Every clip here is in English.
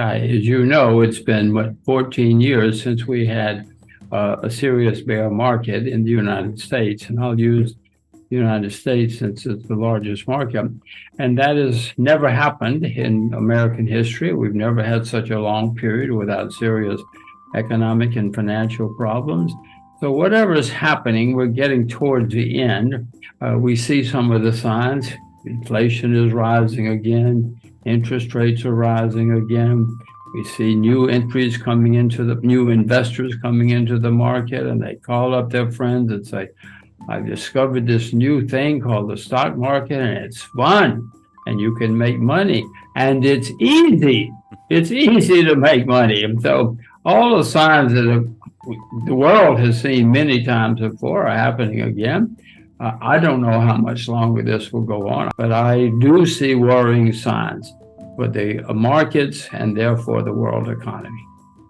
As you know, it's been, 14 years since we had a serious bear market in the United States. And I'll use the United States since it's the largest market. And that has never happened in American history. We've never had such a long period without serious economic and financial problems. So whatever is happening, we're getting towards the end. We see some of the signs. Inflation is rising again. Interest rates are rising again. We see new investors coming into the market, and they call up their friends and say, I've discovered this new thing called the stock market, and it's fun, and you can make money, and it's easy. It's easy to make money. And so all the signs that the world has seen many times before are happening again. I don't know how much longer this will go on, but I do see worrying signs for the markets and therefore the world economy.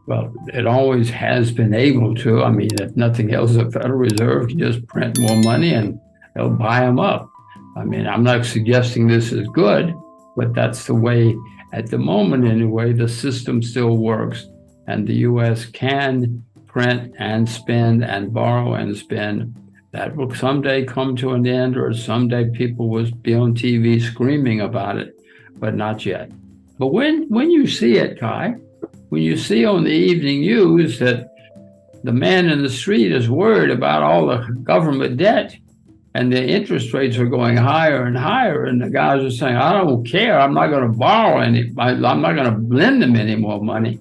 Well, it always has been able to. I mean, if nothing else, the Federal Reserve can just print more money and they'll buy them up. I mean, I'm not suggesting this is good, but that's the way, at the moment anyway, the system still works. And the U.S. can print and spend and borrow and spend. That will someday come to an end, or someday people will be on TV screaming about it, but not yet. But when you see it, Kai, when you see on the evening news that the man in the street is worried about all the government debt and the interest rates are going higher and higher, and the guys are saying, I don't care, I'm not going to borrow any, I'm not going to lend them any more money,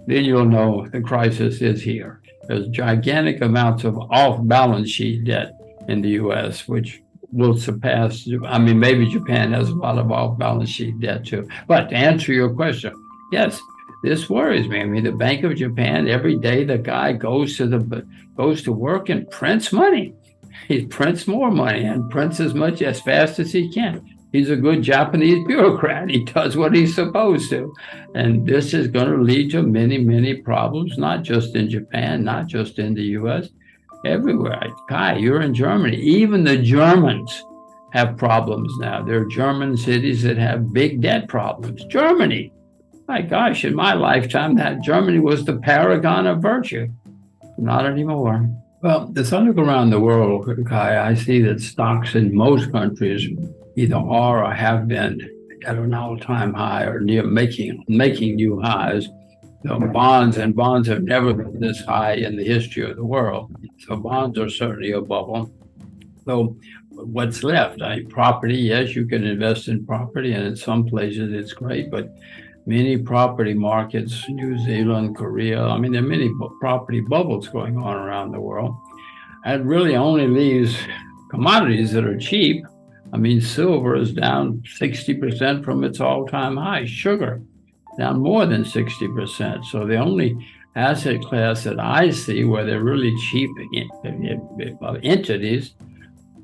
then you'll know the crisis is here. There's gigantic amounts of off-balance sheet debt in the U.S., which will surpass, I mean, maybe Japan has a lot of off-balance sheet debt too. But to answer your question, yes, this worries me. I mean, the Bank of Japan, every day the guy goes to work and prints money. He prints more money and prints as fast as he can. He's a good Japanese bureaucrat. He does what he's supposed to. And this is going to lead to many, many problems, not just in Japan, not just in the U.S., everywhere. Kai, you're in Germany. Even the Germans have problems now. There are German cities that have big debt problems. Germany. My gosh, in my lifetime, that Germany was the paragon of virtue. Not anymore. Well, as I look around the world, Kai, I see that stocks in most countries either are or have been at an all-time high or near making new highs. So bonds have never been this high in the history of the world. So bonds are certainly a bubble. So what's left? Property, yes, you can invest in property, and in some places it's great, but many property markets, New Zealand, Korea, I mean, there are many property bubbles going on around the world. And really only leaves commodities that are cheap. I mean, silver is down 60% from its all-time high. Sugar, down more than 60%. So the only asset class that I see where they're really cheap entities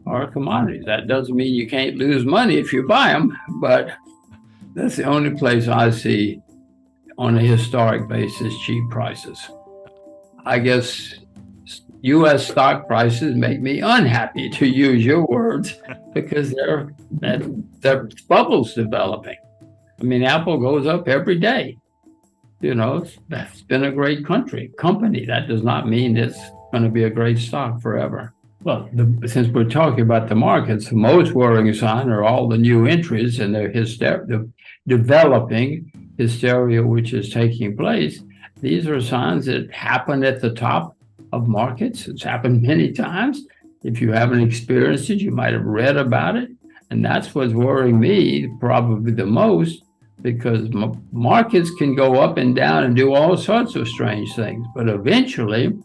are commodities. That doesn't mean you can't lose money if you buy them, but that's the only place I see on a historic basis cheap prices. I guess U.S. stock prices make me unhappy, to use your words, because there are bubbles developing. I mean, Apple goes up every day. You know, that's been a great company. That does not mean it's going to be a great stock forever. Well, since we're talking about the markets, the most worrying sign are all the new entries and the developing hysteria which is taking place. These are signs that happen at the top of markets. It's happened many times. If you haven't experienced it, you might have read about it. And that's what's worrying me probably the most, because markets can go up and down and do all sorts of strange things. But eventually,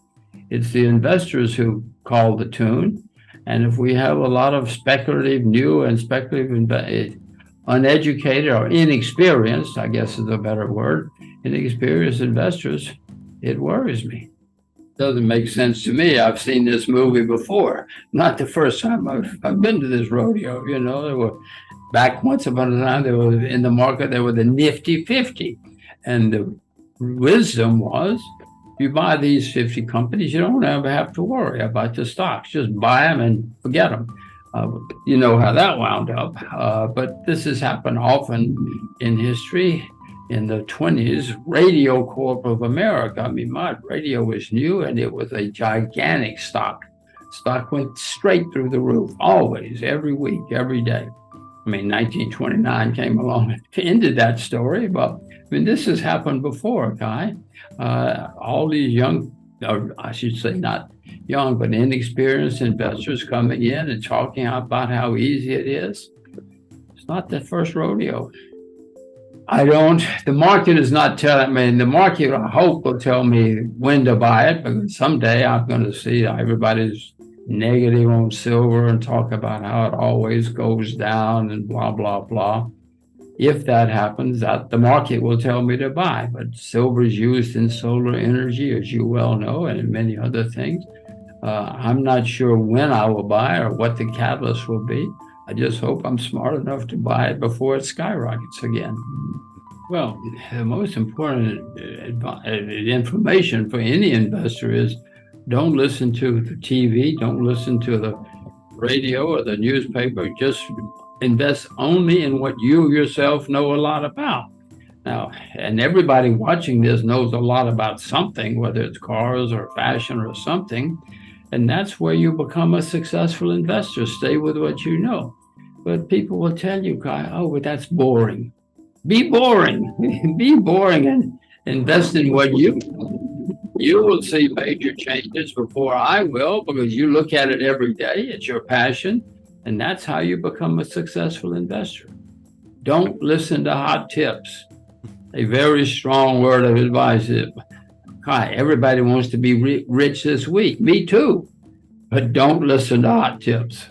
it's the investors who call the tune. And if we have a lot of uneducated or inexperienced, I guess is a better word, inexperienced investors, it worries me. Doesn't make sense to me. I've seen this movie before. Not the first time I've been to this rodeo. You know, there were back once upon a time, there was in the market, there were the nifty 50. And the wisdom was, you buy these 50 companies, you don't ever have to worry about the stocks. Just buy them and forget them. You know how that wound up. But this has happened often in history. in the 20s, Radio Corp of America. I mean, my radio was new and it was a gigantic stock. Stock went straight through the roof, always, every week, every day. I mean, 1929 came along and ended that story, but I mean, this has happened before, Kai. All these young, or I should say not young, but inexperienced investors coming in and talking about how easy it is. It's not the first rodeo. The market is not telling me, the market, I hope, will tell me when to buy it, because someday I'm going to see everybody's negative on silver and talk about how it always goes down and blah, blah, blah. If that happens, the market will tell me to buy. But silver is used in solar energy, as you well know, and in many other things. I'm not sure when I will buy or what the catalyst will be. I just hope I'm smart enough to buy it before it skyrockets again. Well, the most important information for any investor is don't listen to the TV, don't listen to the radio or the newspaper. Just invest only in what you yourself know a lot about. Now, and everybody watching this knows a lot about something, whether it's cars or fashion or something. And that's where you become a successful investor. Stay with what you know. But people will tell you, Kai, oh, but that's boring. Be boring. Be boring and invest in what you will see major changes before I will, because you look at it every day. It's your passion. And that's how you become a successful investor. Don't listen to hot tips. A very strong word of advice is, Kai, everybody wants to be rich this week. Me too. But don't listen to hot tips.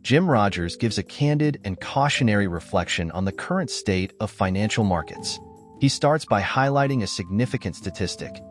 Jim Rogers gives a candid and cautionary reflection on the current state of financial markets. He starts by highlighting a significant statistic.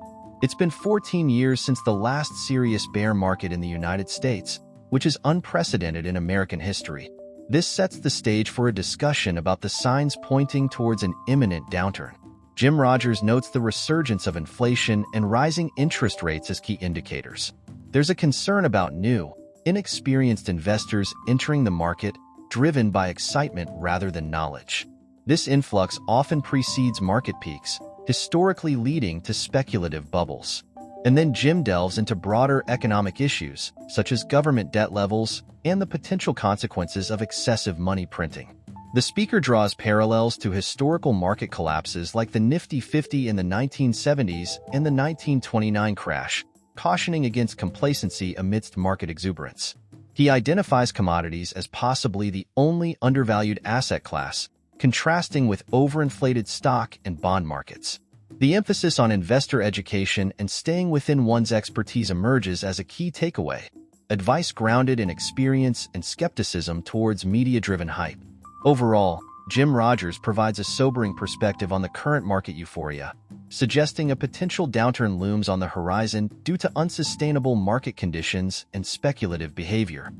It's been 14 years since the last serious bear market in the United States, which is unprecedented in American history. This sets the stage for a discussion about the signs pointing towards an imminent downturn. Jim Rogers notes the resurgence of inflation and rising interest rates as key indicators. There's a concern about new, inexperienced investors entering the market, driven by excitement rather than knowledge. This influx often precedes market peaks, historically leading to speculative bubbles. And then Jim delves into broader economic issues, such as government debt levels and the potential consequences of excessive money printing. The speaker draws parallels to historical market collapses like the Nifty 50 in the 1970s and the 1929 crash, cautioning against complacency amidst market exuberance. He identifies commodities as possibly the only undervalued asset class, contrasting with overinflated stock and bond markets. The emphasis on investor education and staying within one's expertise emerges as a key takeaway, advice grounded in experience and skepticism towards media-driven hype. Overall, Jim Rogers provides a sobering perspective on the current market euphoria, suggesting a potential downturn looms on the horizon due to unsustainable market conditions and speculative behavior.